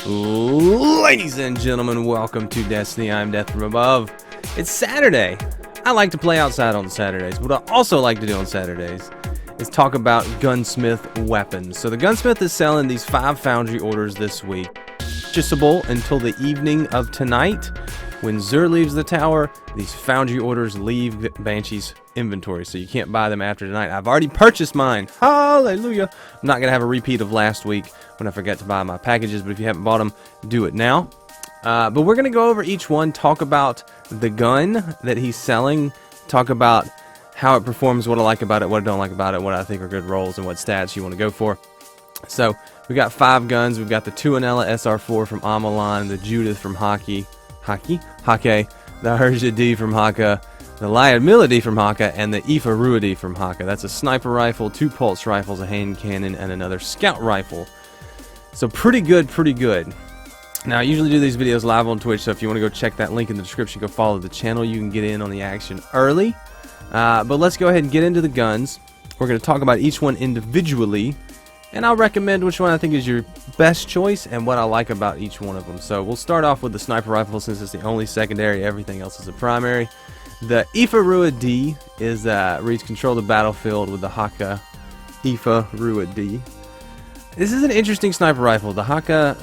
Ladies and gentlemen, welcome to Destiny. I'm Death from Above. It's Saturday. I like to play outside on Saturdays. What I also like to do on Saturdays is talk about gunsmith weapons. So the gunsmith is selling these 5 Foundry orders this week, purchasable until the evening of tonight. When Zur leaves the tower, these Foundry orders leave Banshee's inventory, so you can't buy them after tonight. I've already purchased mine. Hallelujah. I'm not going to have a repeat of last week when I forgot to buy my packages, but if you haven't bought them, do it now. But we're going to go over each one, talk about the gun that he's selling, talk about how it performs, what I like about it, what I don't like about it, what I think are good rolls, and what stats you want to go for. So we got 5 guns. We've got the Tuonela SR4 from Omolon, the Judith from Hakke, the Herja-D from Hakke, the Lyudmila-D from Hakke, and the Aoife Rua-D from Hakke. That's a sniper rifle, 2 pulse rifles, a hand cannon, and another scout rifle. So pretty good, pretty good. Now, I usually do these videos live on Twitch, so if you want to go check that link in the description, go follow the channel. You can get in on the action early. But let's go ahead and get into the guns. We're going to talk about each one individually, and I'll recommend which one I think is your best choice and what I like about each one of them. So we'll start off with the sniper rifle since it's the only secondary. Everything else is a primary. The Aoife Rua-D is reads control the battlefield with the Hakke Aoife Rua-D. This is an interesting sniper rifle. The Hakke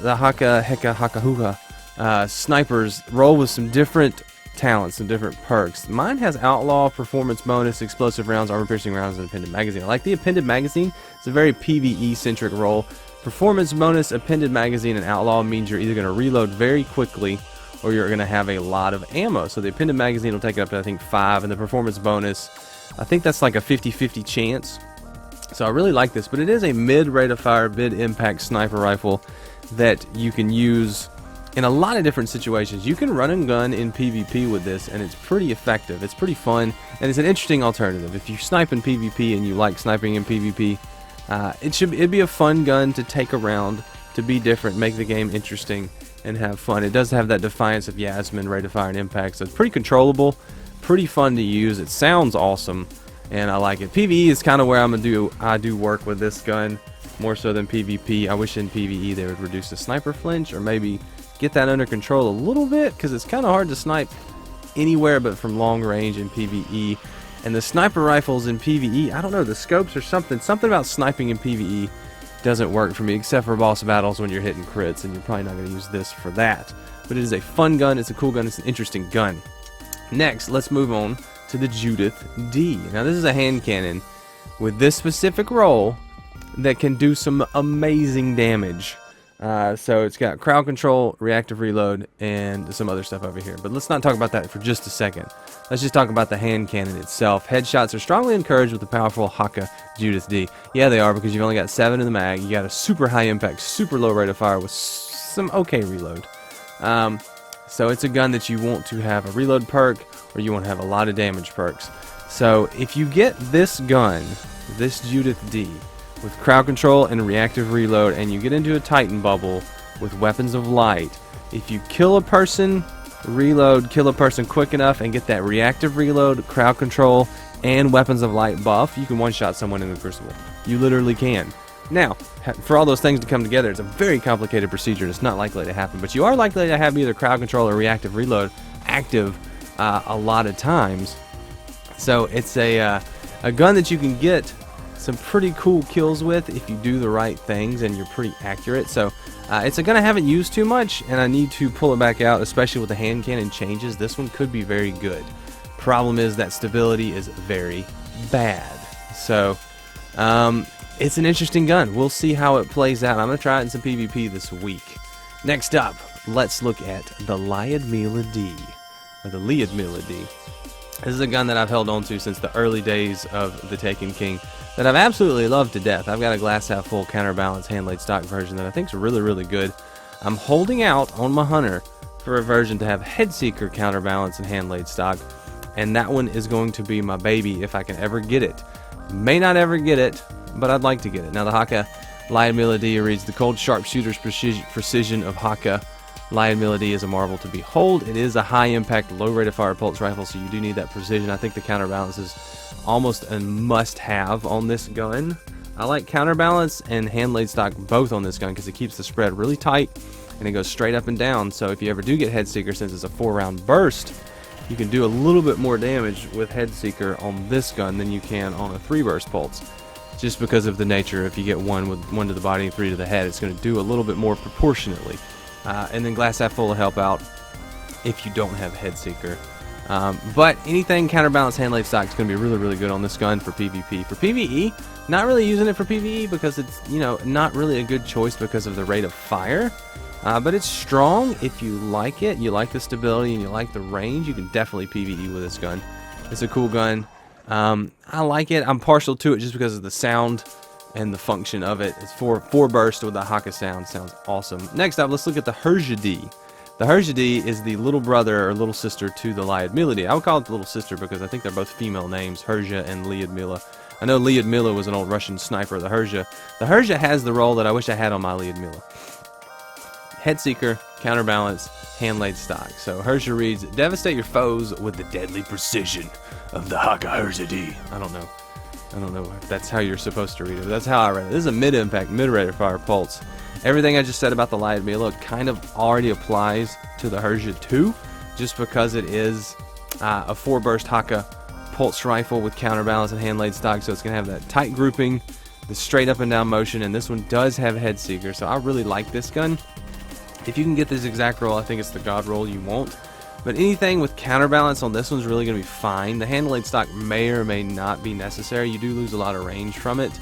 snipers roll with some different talents, some different perks. Mine has outlaw, performance bonus, explosive rounds, armor piercing rounds, and appended magazine. I like the appended magazine. It's a very PvE centric roll. Performance bonus, appended magazine, and outlaw means you're either going to reload very quickly or you're going to have a lot of ammo. So the appended magazine will take it up to I think 5, and the performance bonus, I think that's like a 50-50 chance. So I really like this, but it is a mid rate of fire, mid impact sniper rifle that you can use in a lot of different situations. You can run and gun in PvP with this, and it's pretty effective. It's pretty fun, and it's an interesting alternative. If you snipe in PvP and you like sniping in PvP, it'd be a fun gun to take around, to be different, make the game interesting, and have fun. It does have that Defiance of Yasmin rate of fire and impact, so it's pretty controllable, pretty fun to use. It sounds awesome, and I like it. PvE is kind of where I do work with this gun more so than PvP. I wish in PvE they would reduce the sniper flinch, or maybe get that under control a little bit, because it's kind of hard to snipe anywhere but from long range in PvE. And the sniper rifles in PvE, I don't know, the scopes or something about sniping in PvE doesn't work for me, except for boss battles when you're hitting crits, and you're probably not going to use this for that. But it is a fun gun, it's a cool gun, it's an interesting gun. Next, let's move on to the Judith-D. Now this is a hand cannon with this specific roll that can do some amazing damage. So it's got crowd control, reactive reload, and some other stuff over here. But let's not talk about that for just a second. Let's just talk about the hand cannon itself. Headshots are strongly encouraged with the powerful Hakke Judith-D. Yeah, they are, because you've only got 7 in the mag. You got a super high impact, super low rate of fire with some okay reload. So it's a gun that you want to have a reload perk, or you want to have a lot of damage perks. So if you get this gun, this Judith-D, with crowd control and reactive reload, and you get into a Titan bubble with weapons of light, if you kill a person, reload, kill a person quick enough, and get that reactive reload, crowd control, and weapons of light buff, you can one-shot someone in the Crucible. You literally can. Now, for all those things to come together, it's a very complicated procedure, and it's not likely to happen, but you are likely to have either crowd control or reactive reload active a lot of times. So it's a gun that you can get some pretty cool kills with if you do the right things and you're pretty accurate. So it's a gun I haven't used too much, and I need to pull it back out, especially with the hand cannon changes. This one could be very good. Problem is that stability is very bad. So it's an interesting gun. We'll see how it plays out. I'm going to try it in some PvP this week. Next up, let's look at the Lyudmila-D, or the Lyudmila-D. This is a gun that I've held on to since the early days of the Taken King, that I've absolutely loved to death. I've got a glass half full counterbalance hand-laid stock version that I think is really, really good. I'm holding out on my Hunter for a version to have Headseeker counterbalance and hand-laid stock, and that one is going to be my baby if I can ever get it. May not ever get it, but I'd like to get it. Now the Hakke Lyudmila-D reads the cold sharpshooter's precision of Hakke. Lyudmila-D is a marvel to behold. It is a high-impact, low-rate-of-fire pulse rifle, so you do need that precision. I think the counterbalance is almost a must-have on this gun. I like counterbalance and hand-laid stock both on this gun because it keeps the spread really tight, and it goes straight up and down. So if you ever do get Headseeker, since it's a 4-round burst, you can do a little bit more damage with Headseeker on this gun than you can on a 3-burst pulse. Just because of the nature, if you get 1 to the body and 3 to the head, it's going to do a little bit more proportionately. And then glass half full will help out if you don't have Headseeker. But anything counterbalance hand laid stock is going to be really good on this gun for PvP. For PvE, not really using it for PvE because it's, you know, not really a good choice because of the rate of fire. But it's strong if you like it, you like the stability, and you like the range. You can definitely PvE with this gun. It's a cool gun. I like it. I'm partial to it just because of the sound and the function of it. It's 4 burst with the Hakke sound. Sounds awesome. Next up, let's look at the Herja-D. The Herja-D is the little brother or little sister to the Lyudmila-D. I would call it the little sister because I think they're both female names, Herja and Lyudmila. I know Lyudmila was an old Russian sniper. The Herja has the role that I wish I had on my Lyudmila. Headseeker, counterbalance, hand-laid stock. So Herja reads, devastate your foes with the deadly precision of the Hakke Herja-D. I don't know if that's how you're supposed to read it, but that's how I read it. This is a mid-impact, mid-rate of fire pulse. Everything I just said about the Lyudmila kind of already applies to the Herja too, just because it is a 4-burst Hakke pulse rifle with counterbalance and hand-laid stock, so it's going to have that tight grouping, the straight up and down motion, and this one does have Headseeker, so I really like this gun. If you can get this exact roll, I think it's the god roll you want. But anything with counterbalance on this one's really going to be fine. The hand-laid stock may or may not be necessary. You do lose a lot of range from it.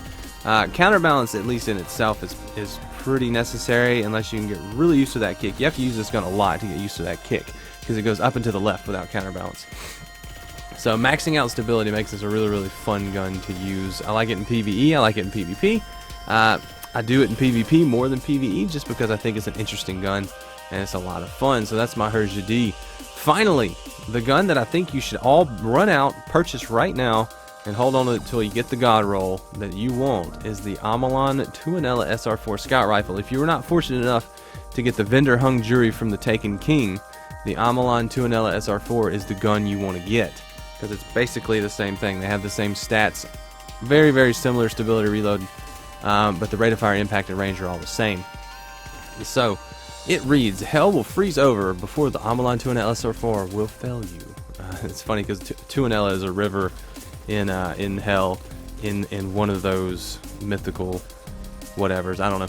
Counterbalance, at least in itself, is pretty necessary unless you can get really used to that kick. You have to use this gun a lot to get used to that kick because it goes up and to the left without counterbalance. So maxing out stability makes this a really fun gun to use. I like it in PvE. I like it in PvP. I do it in PvP more than PvE just because I think it's an interesting gun and it's a lot of fun. So that's my Herja-D. Finally, the gun that I think you should all run out, purchase right now, and hold on to it until you get the god roll that you want is the Omolon Tuonela SR4 scout rifle. If you were not fortunate enough to get the vendor hung jury from the Taken King, the Omolon Tuonela SR4 is the gun you want to get because it's basically the same thing. They have the same stats, very similar stability, reload, but the rate of fire, impact, and range are all the same. So it reads, hell will freeze over before the Omolon Tuonela SR4 will fail you. It's funny because Tuonela is a river in hell in one of those mythical whatevers. I don't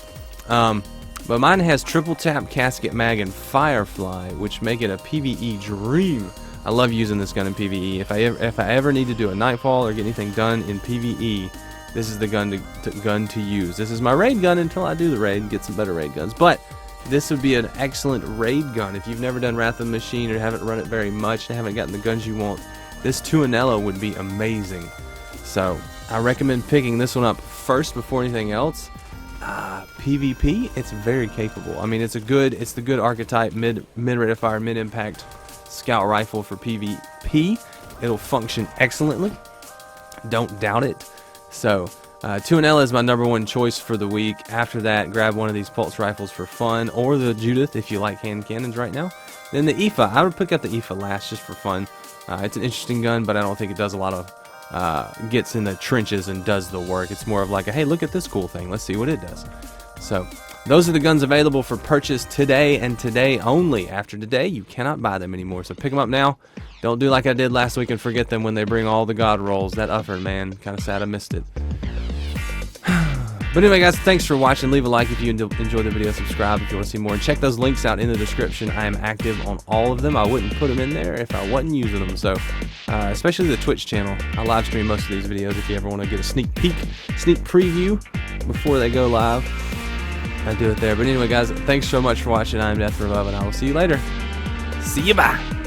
know. But mine has triple tap, casket mag, and firefly, which make it a PvE dream. I love using this gun in PvE. If I ever need to do a nightfall or get anything done in PvE, this is the gun to use. This is my raid gun until I do the raid and get some better raid guns. But this would be an excellent raid gun if you've never done Wrath of the Machine or haven't run it very much and haven't gotten the guns you want. This Tuonela would be amazing. So I recommend picking this one up first before anything else. PvP, it's very capable. I mean, it's the good archetype mid rate of fire, mid impact scout rifle for PvP. It'll function excellently. Don't doubt it. So Tuonela is my #1 choice for the week. After that, grab one of these pulse rifles for fun, or the Judith if you like hand cannons right now. Then the Aoife, I would pick up the Aoife last just for fun. It's an interesting gun, but I don't think it does a lot of gets in the trenches and does the work. It's more of like a, hey, look at this cool thing, let's see what it does. So those are the guns available for purchase today and today only. After today, you cannot buy them anymore, so pick them up now. Don't do like I did last week and forget them when they bring all the god rolls. That offer, man, kind of sad I missed it. But anyway, guys, thanks for watching. Leave a like if you enjoyed the video. Subscribe if you want to see more. And check those links out in the description. I am active on all of them. I wouldn't put them in there if I wasn't using them. So, especially the Twitch channel. I live stream most of these videos if you ever want to get a sneak peek, sneak preview before they go live. I do it there. But anyway, guys, thanks so much for watching. I'm Death for Love, and I will see you later. See you, bye.